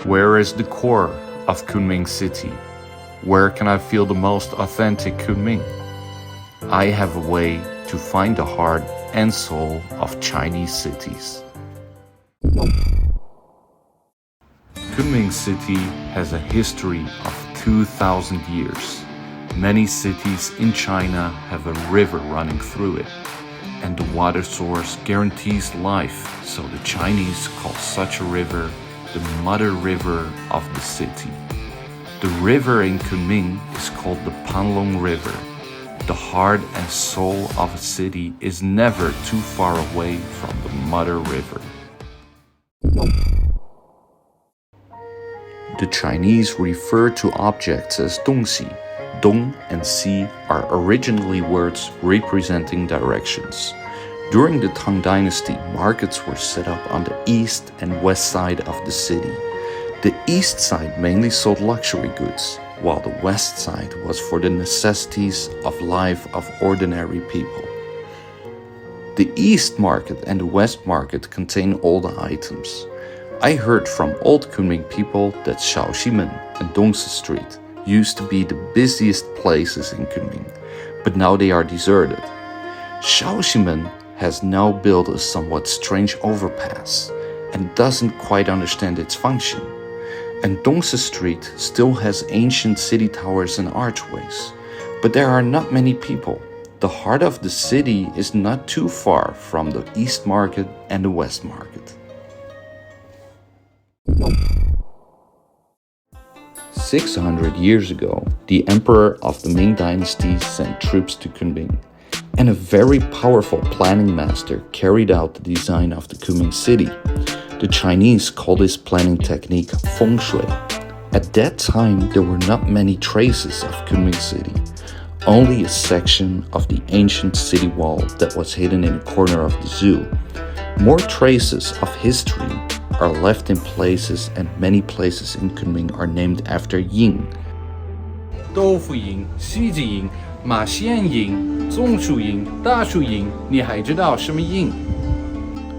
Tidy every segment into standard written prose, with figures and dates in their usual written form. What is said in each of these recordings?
Where is the core of Kunming city? Where can I feel the most authentic Kunming? I have a way to find the heart and soul of Chinese cities. Kunming city has a history of 2,000 years. Many cities in China have a river running through it, and the water source guarantees life, so the Chinese call such a river the mother river of the city. The river in Kunming is called the Panlong River. The heart and soul of a city is never too far away from the mother river. The Chinese refer to objects as dongxi. Dong and xi are originally words representing directions. During the Tang Dynasty, markets were set up on the east and west side of the city. The east side mainly sold luxury goods, while the west side was for the necessities of life of ordinary people. The east market and the west market contain all the items. I heard from old Kunming people that Shaoximen and Dongsi Street used to be the busiest places in Kunming, but now they are deserted. Shaoximen has now built a somewhat strange overpass and doesn't quite understand its function. And Dongsi Street still has ancient city towers and archways, but there are not many people. The heart of the city is not too far from the East Market and the West Market. 600 years ago, the emperor of the Ming Dynasty sent troops to Kunming, and a very powerful planning master carried out the design of the Kunming city. The Chinese call this planning technique feng shui. At that time, there were not many traces of Kunming city, only a section of the ancient city wall that was hidden in a corner of the zoo. More traces of history are left in places, and many places in Kunming are named after yin. 豆腐营、西子营、马线营、棕树营、大树营，你还知道什么营？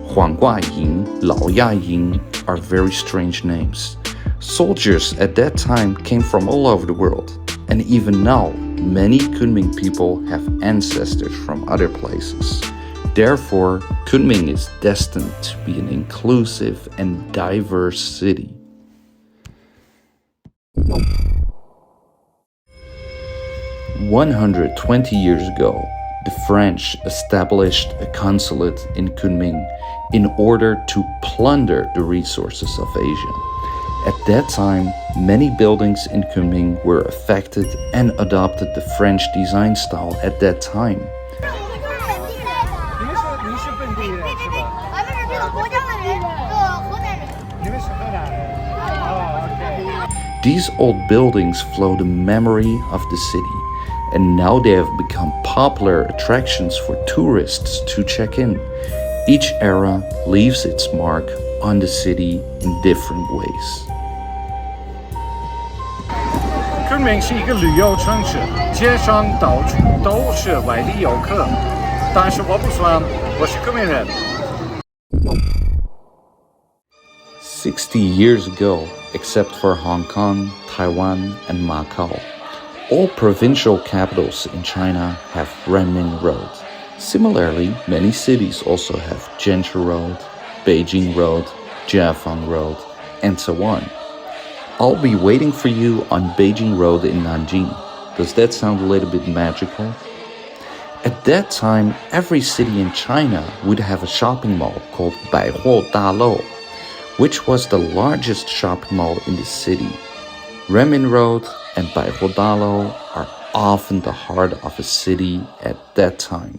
Huanggua Ying, Laoya Ying are very strange names. Soldiers at that time came from all over the world, and even now, many Kunming people have ancestors from other places. Therefore, Kunming is destined to be an inclusive and diverse city. "120 years ago, the French established a consulate in Kunming in order to plunder the resources of Asia. At that time, many buildings in Kunming were affected and adopted the French design style at that time. These old buildings flow the memory of the city, and now they have become popular attractions for tourists to check in. Each era leaves its mark on the city in different ways. 昆明是一个旅游城市，街上到处都是外地游客，但是我不算，我是昆明人。60 years ago, except for Hong Kong, Taiwan, and Macau, all provincial capitals in China have Renmin Road. Similarly, many cities also have Zhengzhou Road, Beijing Road, Jiafang Road, and so on. I'll be waiting for you on Beijing Road in Nanjing. Does that sound a little bit magical? At that time, every city in China would have a shopping mall called Baihuo Dalou, which was the largest shopping mall in the city. Renmin Road and Baihuo Dalou are often the heart of a city at that time.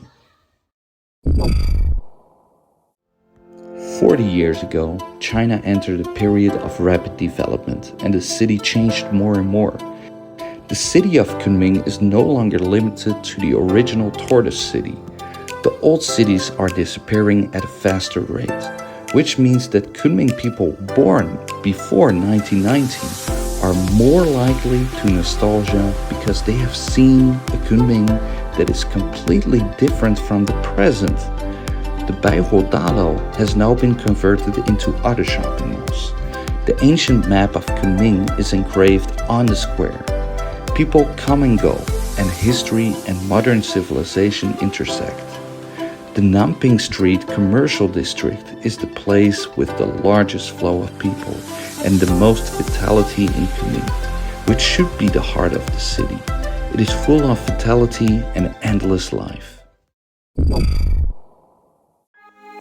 40 years ago, China entered a period of rapid development, and the city changed more and more. The city of Kunming is no longer limited to the original tortoise city. The old cities are disappearing at a faster rate, which means that Kunming people born before 1990 are more likely to nostalgia because they have seen a Kunming that is completely different from the present. The Baihuo Dalou has now been converted into other shopping malls. The ancient map of Kunming is engraved on the square. People come and go, and history and modern civilization intersect. The Namping Street commercial district is the place with the largest flow of people and the most vitality in Kunming, which should be the heart of the city. It is full of vitality and endless life.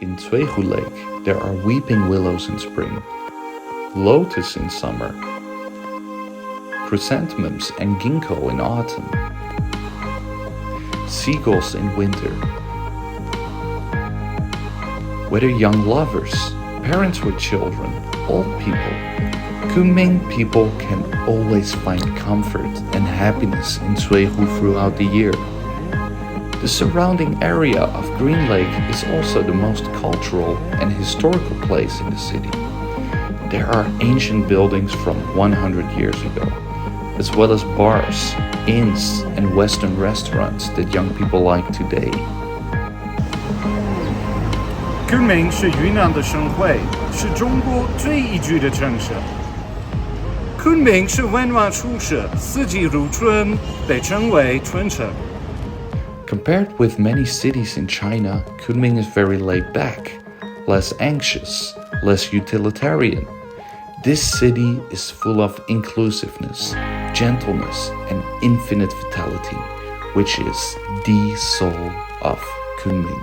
In Zweehoe Lake, there are weeping willows in spring, lotus in summer, chrysanthemums and ginkgo in autumn, seagulls in winter. Whether young lovers, parents with children, old people, Kunming people can always find comfort and happiness in Zweehoe throughout the year. The surrounding area of Green Lake is also the most cultural and historical place in the city. There are ancient buildings from 100 years ago, as well as bars, inns, and Western restaurants that young people like today. Kunming 是云南的省会，是中国最宜居的城市。Kunming 是温暖舒适，四季如春，被称为春城。Compared with many cities in China, Kunming is very laid back, less anxious, less utilitarian. This city is full of inclusiveness, gentleness, and infinite vitality, which is the soul of Kunming.